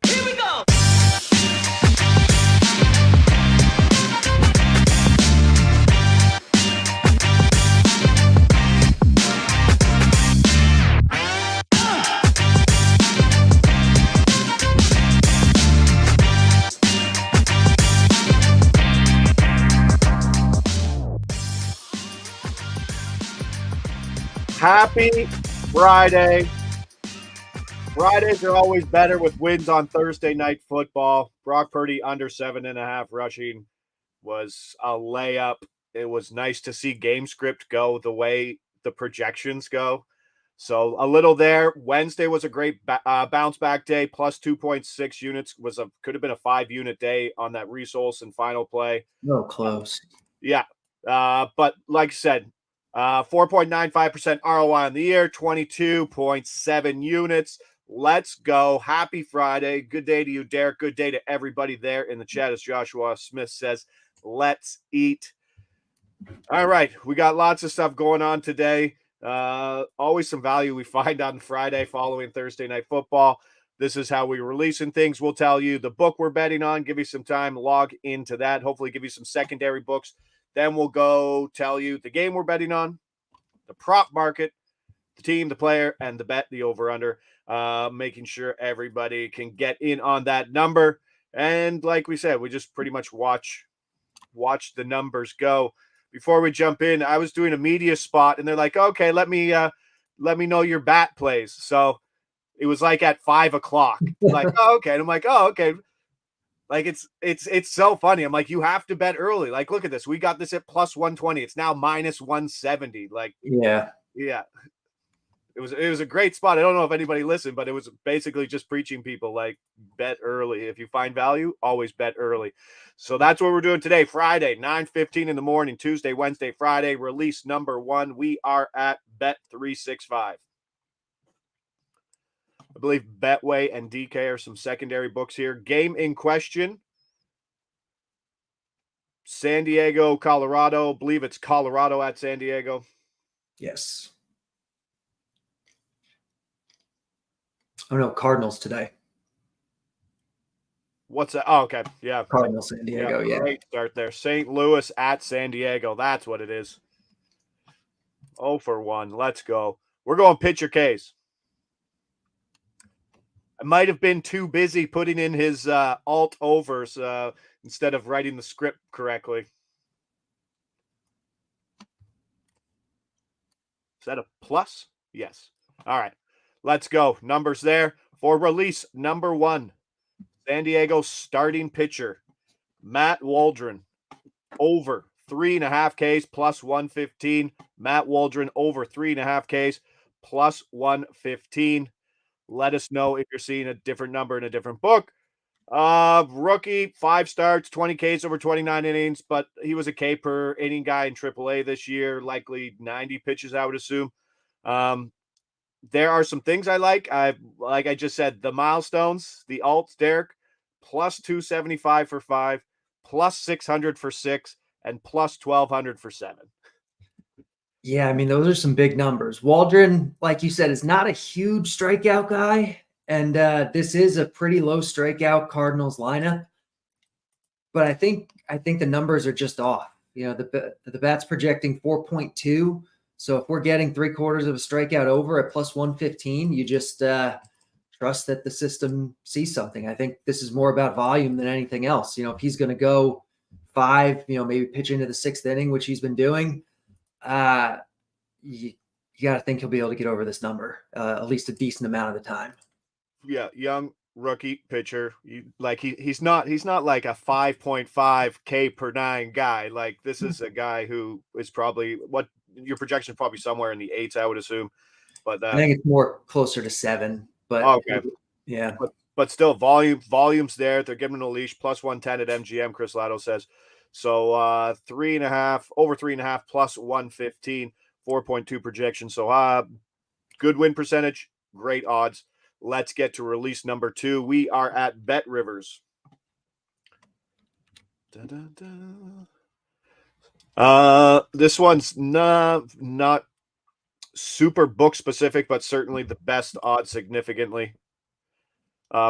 Here we go. Happy Friday. Fridays are always better with wins on Thursday night football. Brock Purdy under 7.5 rushing was a layup. It was nice to see game script go the way the projections go. So a little there. Wednesday was a great bounce back day. Plus 2.6 units could have been a 5-unit day on that resource and final play. No close. Yeah. But like I said, 4.95% ROI on the year, 22.7 units. Let's go. Happy Friday. Good day to you, Derek. Good day to everybody there in the chat. As Joshua Smith says, let's eat. All right. We got lots of stuff going on today. Always some value we find on Friday following Thursday night football. This is how we're releasing things. We'll tell you the book we're betting on, give you some time, log into that, hopefully give you some secondary books. Then we'll go tell you the game we're betting on, the prop market, the team, the player, and the bet, the over-under, making sure everybody can get in on that number. And like we said, we just pretty much watch the numbers go. Before we jump in, I was doing a media spot, and they're like, okay, let me know your bat plays. So it was like at 5 o'clock. Like, oh, okay. And I'm like, oh, okay. Like it's so funny. I'm like, you have to bet early. Like, look at this. We got this at plus 120. It's now minus 170. Like, yeah. It was a great spot. I don't know if anybody listened, but it was basically just preaching people like bet early. If you find value, always bet early. So that's what we're doing today. Friday, 9:15 in the morning, Tuesday, Wednesday, Friday, release number 1. We are at Bet 365. I believe Betway and DK are some secondary books here. Game in question, San Diego, Colorado. I believe it's Colorado at San Diego. Yes. Oh, no, Cardinals today. What's that? Oh, okay. Yeah. Cardinals, San Diego, yeah. Great start there. St. Louis at San Diego. That's what it is. 0-for-1. Let's go. We're going pitcher case. I might have been too busy putting in his alt overs instead of writing the script correctly. Is that a plus? Yes. All right. Let's go. Numbers there. For release number 1, San Diego starting pitcher, Matt Waldron, over 3.5 Ks plus 115. Matt Waldron over 3.5 Ks plus 115. Let us know if you're seeing a different number in a different book. Rookie, 5 starts, 20 Ks over 29 innings, but he was a K per inning guy in AAA this year, likely 90 pitches, I would assume. There are some things I like. Like I just said, the milestones, the alts, Derek, plus 275 for 5, plus 600 for 6, and plus 1,200 for 7. Yeah, I mean, those are some big numbers. Waldron, like you said, is not a huge strikeout guy, and this is a pretty low strikeout Cardinals lineup. But I think the numbers are just off. You know, the bat's projecting 4.2. So if we're getting 3/4 of a strikeout over at plus 115, you just trust that the system sees something. I think this is more about volume than anything else. You know, if he's going to go 5, maybe pitch into the 6th inning, which he's been doing, you got to think he'll be able to get over this number at least a decent amount of the time. Yeah, young rookie pitcher. He's not like a 5.5 K per 9 guy. Like, this is a guy who is probably what your projection is probably somewhere in the 8s, I would assume. But I think it's more closer to 7. But okay, yeah. But still, volume's there. They're giving him a leash. Plus 110 at MGM. Chris Lato says so. 3.5 over 3.5 plus 115, 4.2 projection. So good win percentage, great odds. Let's get to release number 2. We are at Bet Rivers. This one's not super book specific, but certainly the best odds significantly.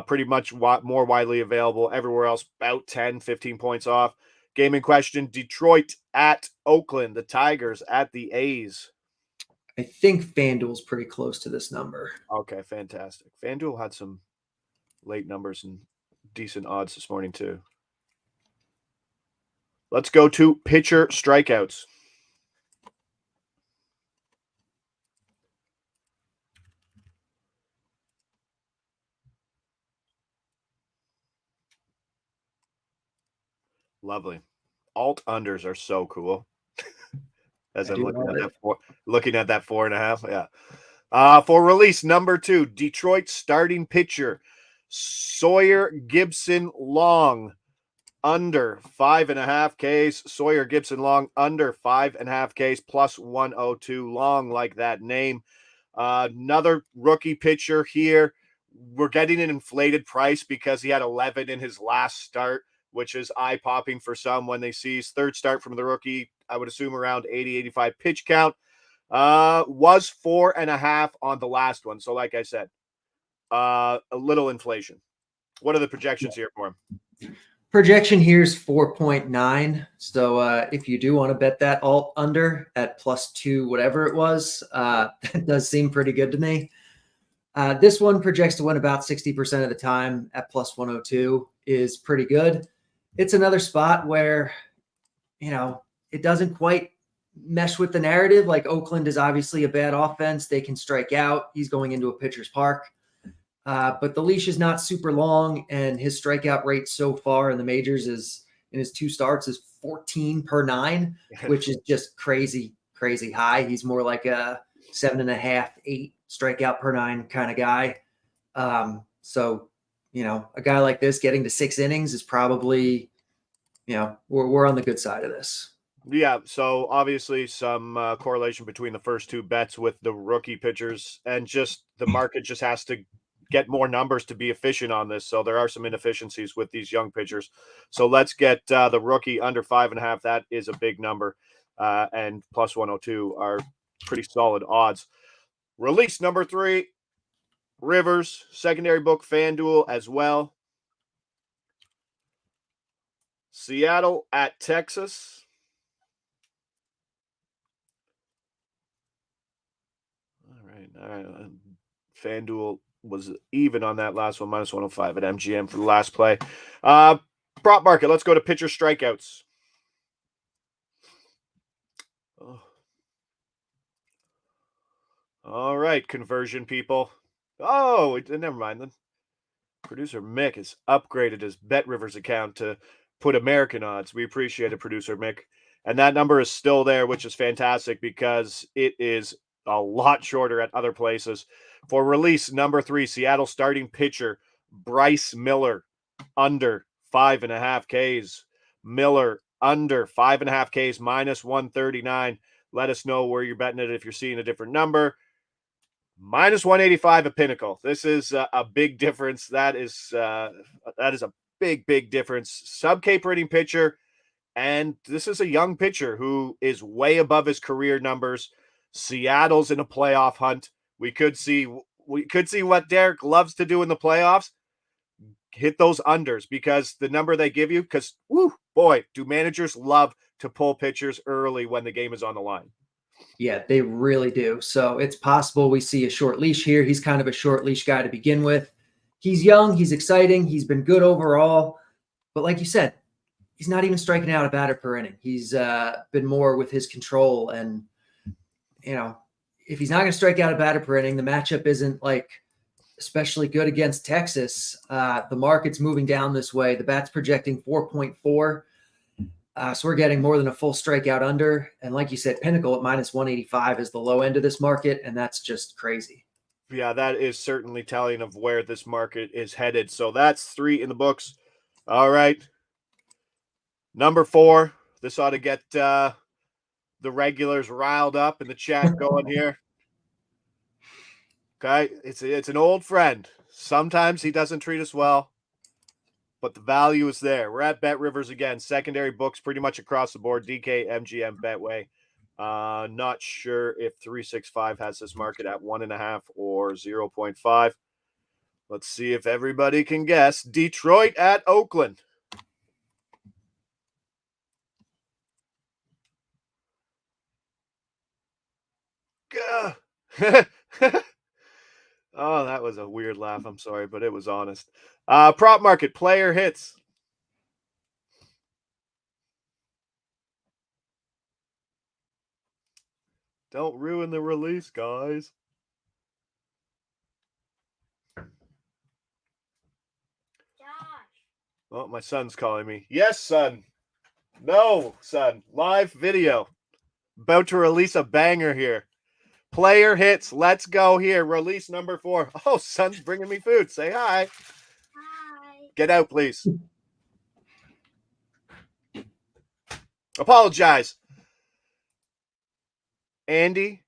Pretty much more widely available. Everywhere else, about 10, 15 points off. Game in question, Detroit at Oakland. The Tigers at the A's. I think FanDuel's pretty close to this number. Okay, fantastic. FanDuel had some late numbers and decent odds this morning, too. Let's go to pitcher strikeouts. Lovely. Alt unders are so cool. As I'm looking at that 4.5. Yeah. For release number 2, Detroit starting pitcher Sawyer Gibson Long under 5.5 Ks. Sawyer Gibson Long under 5.5 Ks plus 102. Long like that name. Another rookie pitcher here. We're getting an inflated price because he had 11 in his last start, which is eye-popping for some when they see his third start from the rookie. I would assume around 80, 85 pitch count. Was 4.5 on the last one. So like I said, a little inflation. What are the projections here for him? Projection here is 4.9. So if you do want to bet that alt under at +2, whatever it was, that does seem pretty good to me. This one projects to win about 60% of the time at +102 is pretty good. It's another spot where, it doesn't quite mesh with the narrative. Like Oakland is obviously a bad offense. They can strike out. He's going into a pitcher's park. But the leash is not super long, and his strikeout rate so far in the majors is in his 2 starts is 14 per 9, which is just crazy, crazy high. He's more like a 7.5, 8 strikeout per 9 kind of guy. So, a guy like this getting to 6 innings is probably, we're on the good side of this. Yeah, so obviously some correlation between the first 2 bets with the rookie pitchers, and just the market just has to get more numbers to be efficient on this. So there are some inefficiencies with these young pitchers. So let's get the rookie under 5.5. That is a big number. And plus 102 are pretty solid odds. Release number 3, Rivers, secondary book, FanDuel as well. Seattle at Texas. All right. FanDuel was even on that last one, -105 at MGM for the last play. Prop market, let's go to pitcher strikeouts. Oh. All right, conversion people. Oh, never mind then. Producer Mick has upgraded his Bet Rivers account to put American odds. We appreciate it, Producer Mick. And that number is still there, which is fantastic because it is a lot shorter at other places. For release number 3, Seattle starting pitcher Bryce Miller under 5.5 Ks. Miller under 5.5 Ks -139. Let us know where you're betting it if you're seeing a different number. -185 at Pinnacle. This is a big difference. That is a big difference. Sub-K rating pitcher, and this is a young pitcher who is way above his career numbers. Seattle's in a playoff hunt. We could see what Derek loves to do in the playoffs. Hit those unders because the number they give you, because boy, do managers love to pull pitchers early when the game is on the line. Yeah, they really do. So it's possible we see a short leash here. He's kind of a short leash guy to begin with. He's young. He's exciting. He's been good overall. But like you said, he's not even striking out a batter per inning. He's been more with his control. And, if he's not going to strike out a batter per inning, the matchup isn't like especially good against Texas. The market's moving down this way. The bat's projecting 4.4. So we're getting more than a full strikeout under. And like you said, Pinnacle at -185 is the low end of this market, and that's just crazy. Yeah, that is certainly telling of where this market is headed. So that's 3 in the books. All right. Number 4. This ought to get the regulars riled up in the chat going here. Okay, it's an old friend. Sometimes he doesn't treat us well, but the value is there. We're at Bet Rivers again. Secondary books pretty much across the board. DK, MGM, Betway. Not sure if 365 has this market at 1.5 or 0.5. Let's see if everybody can guess. Detroit at Oakland. Gah. Oh, that was a weird laugh. I'm sorry, but it was honest. Prop market, player hits. Don't ruin the release, guys. Oh, my son's calling me. Yes, son. No, son. Live video. About to release a banger here. Player hits. Let's go here. Release number 4. Oh, son's bringing me food. Say hi. Hi. Get out, please. Apologize. Andy,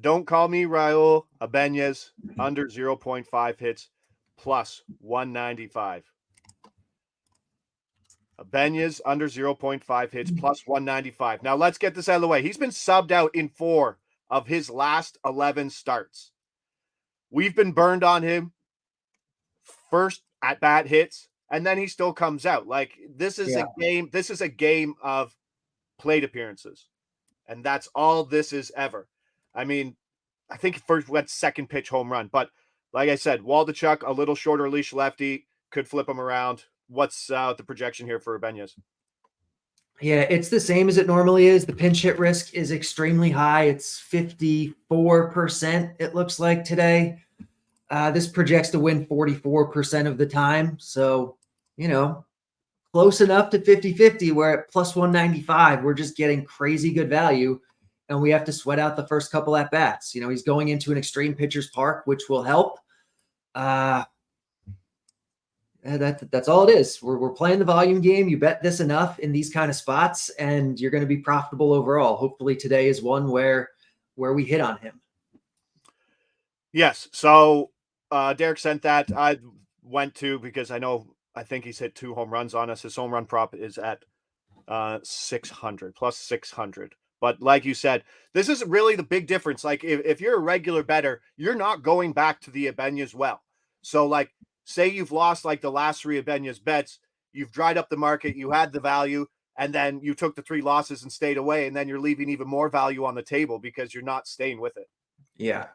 don't call me Raul. Ibanez, under 0.5 hits, plus 195. Ibanez, under 0.5 hits, plus 195. Now, let's get this out of the way. He's been subbed out in 4 of his last 11 starts. We've been burned on him. First at-bat hits, and then he still comes out. Like, this is a game. This is a game of plate appearances. And that's all this is ever. I mean, I think first went second pitch home run. But like I said, Waldichuk, a little shorter leash lefty, could flip him around. What's the projection here for Ibanez? Yeah, it's the same as it normally is. The pinch hit risk is extremely high. It's 54%, it looks like today. This projects to win 44% of the time. So, close enough to 50-50 where at plus 195, we're just getting crazy good value and we have to sweat out the first couple at bats. He's going into an extreme pitcher's park, which will help. That's all it is. We're playing the volume game. You bet this enough in these kind of spots and you're going to be profitable overall. Hopefully today is one where we hit on him. Yes. So Derek sent that. I went to, because I think he's hit 2 home runs on us. His home run prop is at 600, plus 600. But like you said, this is really the big difference. Like if you're a regular bettor, you're not going back to the Ibanez well. So like, say you've lost like the last 3 Ibanez bets, you've dried up the market, you had the value, and then you took the 3 losses and stayed away, and then you're leaving even more value on the table because you're not staying with it. Yeah.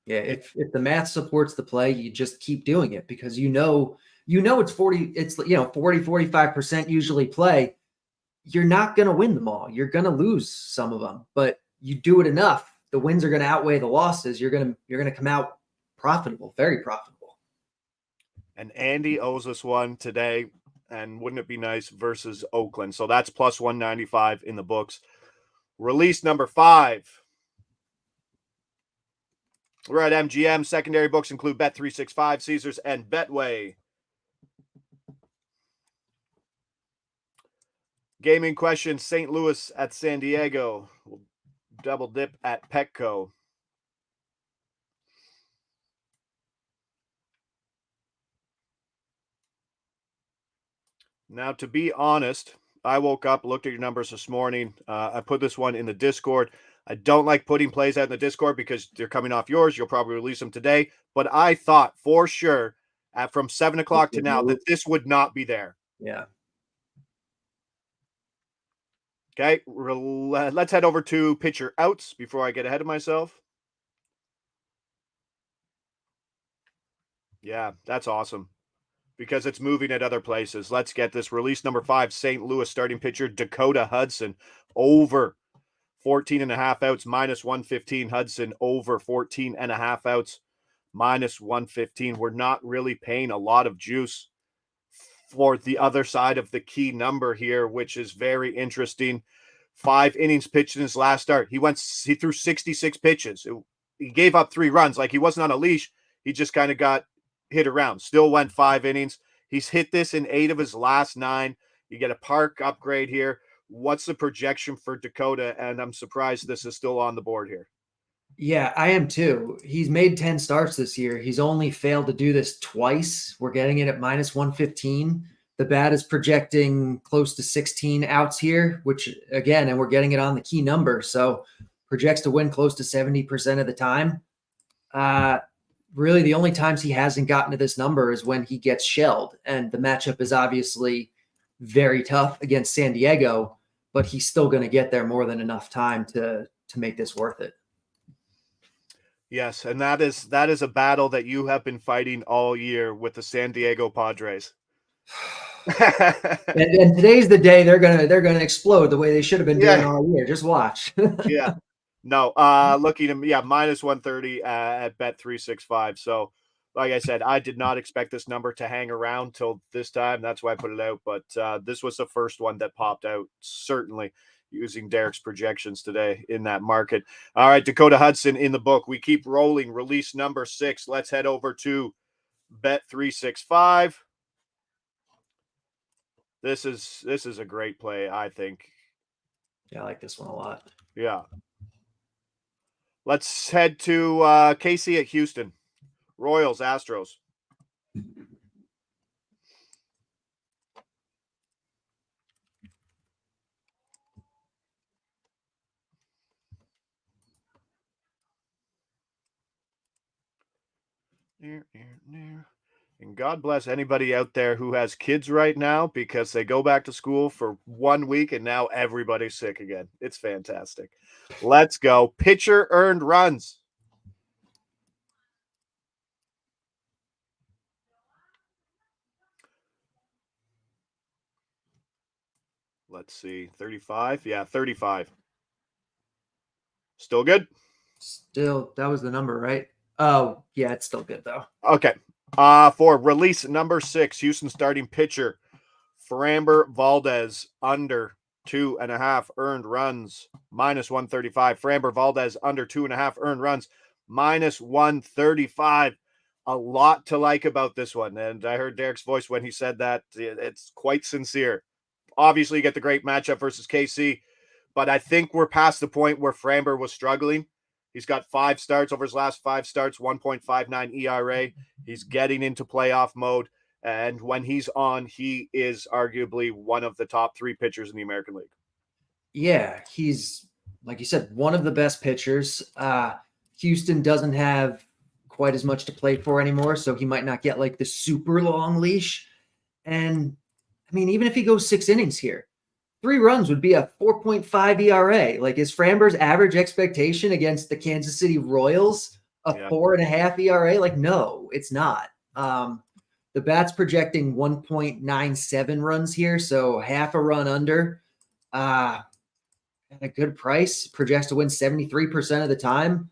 If the math supports the play, you just keep doing it because it's 40-45% usually play. You're not going to win them all. You're going to lose some of them, but you do it enough. The wins are going to outweigh the losses. You're going to come out profitable, very profitable. And Andy owes us one today. And wouldn't it be nice versus Oakland? So that's plus 195 in the books. Release number 5. We're at MGM. Secondary books include Bet365, Caesars, and Betway. Gaming question, St. Louis at San Diego. We'll double dip at Petco. Now, to be honest, I woke up, looked at your numbers this morning. I put this one in the Discord. I don't like putting plays out in the Discord because they're coming off yours. You'll probably release them today. But I thought for sure from 7 o'clock to now that this would not be there. Yeah. Okay, let's head over to pitcher outs before I get ahead of myself. Yeah, that's awesome because it's moving at other places. Let's get this. Release number 5, St. Louis starting pitcher Dakota Hudson over 14.5 outs, minus 115. Hudson over 14.5 outs, minus 115. We're not really paying a lot of juice for the other side of the key number here, which is very interesting. 5 innings pitched in his last start. He threw 66 pitches. He gave up 3 runs. Like, he wasn't on a leash. He just kind of got hit around. Still went 5 innings. He's hit this in 8 of his last 9. You get a park upgrade here. What's the projection for Dakota? And I'm surprised this is still on the board here. Yeah, I am too. He's made 10 starts this year. He's only failed to do this twice. We're getting it at minus 115. The bat is projecting close to 16 outs here, which again, and we're getting it on the key number. So projects to win close to 70% of the time. really the only times he hasn't gotten to this number is when he gets shelled. And the matchup is obviously very tough against San Diego, but he's still going to get there more than enough time to make this worth it. Yes, and that is a battle that you have been fighting all year with the San Diego Padres. And today's the day they're gonna explode the way they should have been doing Yeah. all year. Just watch. Yeah. No, looking at minus 130 at bet 365. So, like I said, I did not expect this number to hang around till this time. That's why I put it out. But this was the first one that popped out, certainly using Derek's projections today in that market. All right, Dakota Hudson in the book. We keep rolling. Release number 6. Let's head over to bet 365. This is a great play, I think. Yeah, I like this one a lot. Yeah. Let's head to Casey at Houston. Royals, Astros. And God bless anybody out there who has kids right now, because they go back to school for 1 week and now everybody's sick again. It's fantastic. Let's go. Pitcher earned runs. Let's see. 35. Yeah, 35. Still good? Still, that was the number, right? Oh, yeah, it's still good though. Okay. For release number 6, Houston starting pitcher Framber Valdez under 2.5 earned runs, minus 135. Framber Valdez under 2.5 earned runs, minus 135. A lot to like about this one. And I heard Derek's voice when he said that. It's quite sincere. Obviously, you get the great matchup versus KC, but I think we're past the point where Framber was struggling. He's got 5 starts over his last 5 starts, 1.59 ERA. He's getting into playoff mode. And when he's on, he is arguably one of the top 3 pitchers in the American League. Yeah, he's, like you said, one of the best pitchers. Houston doesn't have quite as much to play for anymore, so he might not get like the super long leash. And I mean, even if he goes 6 innings here, 3 runs would be a 4.5 ERA. Like, is Framber's average expectation against the Kansas City Royals a 4.5 ERA? Like, no, it's not. The bat's projecting 1.97 runs here, so half a run under. At a good price, projects to win 73% of the time.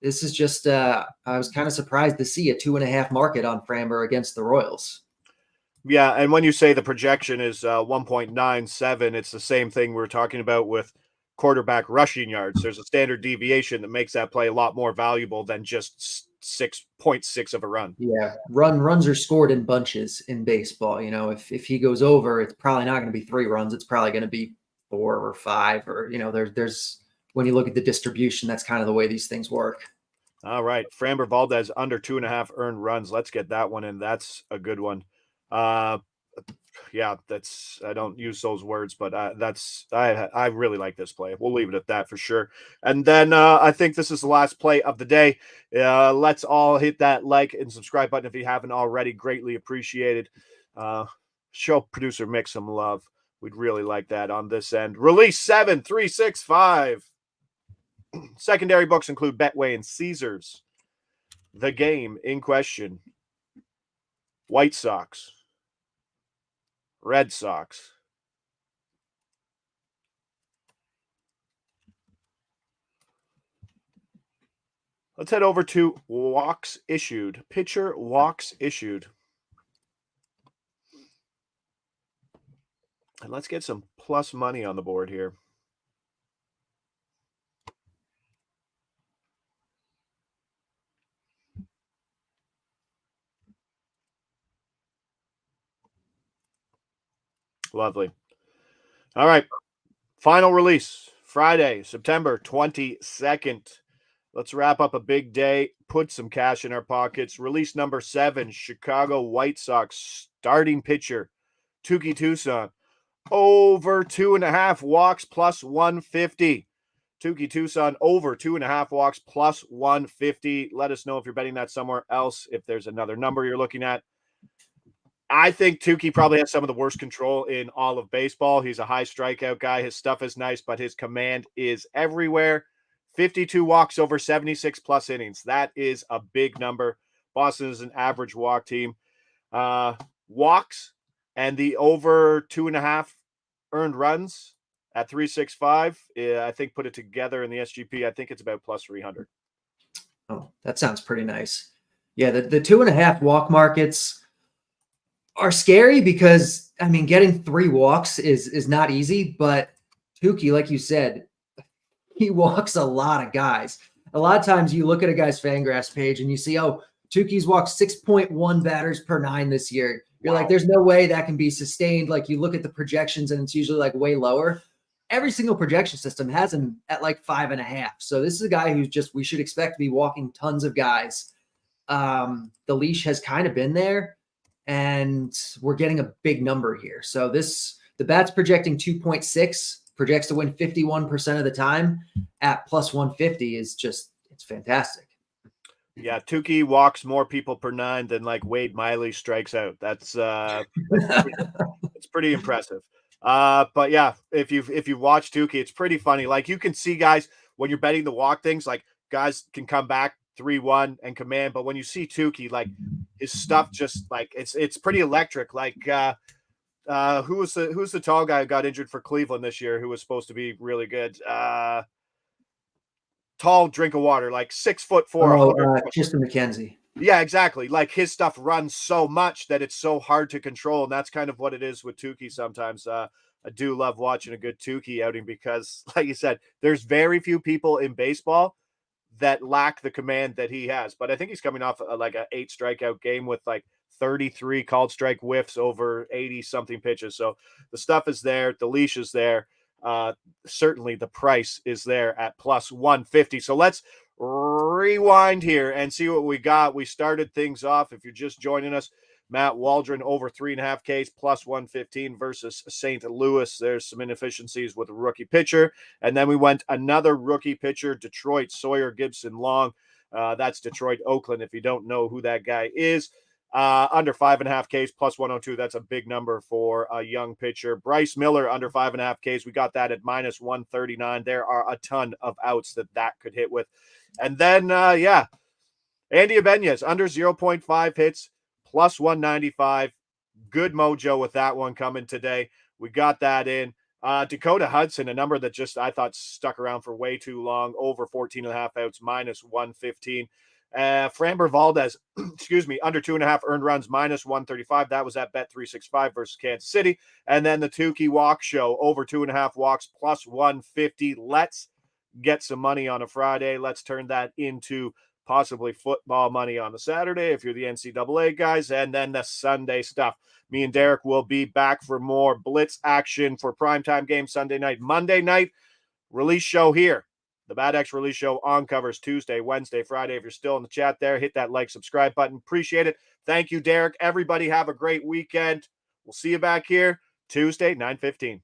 This is just, I was kind of surprised to see a 2.5 market on Framber against the Royals. Yeah, and when you say the projection is 1.97, it's the same thing we were talking about with quarterback rushing yards. There's a standard deviation that makes that play a lot more valuable than just 6.6 of a run. Yeah, runs are scored in bunches in baseball. You know, if he goes over, it's probably not going to be 3 runs. It's probably going to be 4 or 5, or, you know, there's when you look at the distribution, that's kind of the way these things work. All right, Framber Valdez under 2.5 earned runs. Let's get that one in. That's a good one. Yeah, that's, I don't use those words, but I really like this play. We'll leave it at that for sure. And then I think this is the last play of the day. Let's all hit that like and subscribe button if you haven't already. Greatly appreciated. Show producer Mick some love. We'd really like that on this end. Release 7-3-6-5. Secondary books include Betway and Caesars. The game in question: White Sox, Red Sox. Let's head over to walks issued. Pitcher walks issued. And let's get some plus money on the board here. Lovely. All right. Final release, Friday, September 22nd. Let's wrap up a big day, put some cash in our pockets. Release number 7, Chicago White Sox starting pitcher, Touki Toussaint. Over 2.5 walks plus 150. Tukey Tucson over 2.5 walks plus 150. Let us know if you're betting that somewhere else, if there's another number you're looking at. I think Tukey probably has some of the worst control in all of baseball. He's a high strikeout guy. His stuff is nice, but his command is everywhere. 52 walks over 76 plus innings. That is a big number. Boston is an average walk team. Walks and the over 2.5 earned runs at 365. I think put it together in the SGP. I think it's about plus 300. Oh, that sounds pretty nice. Yeah, the 2.5 walk markets are scary because, I mean, getting 3 walks is not easy, but Tukey, like you said, he walks a lot of guys. A lot of times you look at a guy's FanGraphs page and you see, oh, Tukey's walked 6.1 batters per 9 this year. You're like, there's no way that can be sustained. Like, you look at the projections and it's usually like way lower. Every single projection system has him at like 5.5. So this is a guy who's just, we should expect to be walking tons of guys. The leash has kind of been there, and we're getting a big number here. So the bat's projecting 2.6, projects to win 51% of the time at plus 150 is just, it's fantastic. Yeah, Tukey walks more people per 9 than like Wade Miley strikes out. That's pretty impressive. But yeah, if you watch Tukey, it's pretty funny. Like, you can see guys when you're betting the walk things, like guys can come back 3-1 and command. But when you see Tukey, like, his stuff just like it's pretty electric. Like who's the tall guy who got injured for Cleveland this year who was supposed to be really good? Tall drink of water, like 6'4". Tristan McKenzie. Yeah, exactly. Like, his stuff runs so much that it's so hard to control, and that's kind of what it is with Tukey sometimes. I do love watching a good Tukey outing because, like you said, there's very few people in baseball that lack the command that he has. But I think he's coming off like a 8 strikeout game with like 33 called strike whiffs over 80 something pitches. So the stuff is there. The leash is there. Certainly the price is there at plus 150. So let's rewind here and see what we got. We started things off, if you're just joining us, Matt Waldron over 3.5 Ks plus 115 versus St. Louis. There's some inefficiencies with a rookie pitcher. And then we went another rookie pitcher, Detroit, Sawyer Gibson Long. That's Detroit, Oakland, if you don't know who that guy is. Under 5.5 Ks plus 102. That's a big number for a young pitcher. Bryce Miller under 5.5 Ks. We got that at minus 139. There are a ton of outs that could hit with. And then, Andy Ibanez under 0.5 hits plus 195. Good mojo with that one coming today. We got that in. Dakota Hudson, a number that just I thought stuck around for way too long, over 14.5 outs, minus 115. Framber Valdez, under 2.5 earned runs, minus 135. That was at Bet365 versus Kansas City. And then the Tukey Walk Show, over 2.5 walks, plus 150. Let's get some money on a Friday. Let's turn that into possibly football money on the Saturday if you're the NCAA guys. And then the Sunday stuff. Me and Derek will be back for more Blitz action for primetime game Sunday night. Monday night, release show here. The Bad X release show on covers Tuesday, Wednesday, Friday. If you're still in the chat there, hit that like, subscribe button. Appreciate it. Thank you, Derek. Everybody have a great weekend. We'll see you back here Tuesday, 9:15.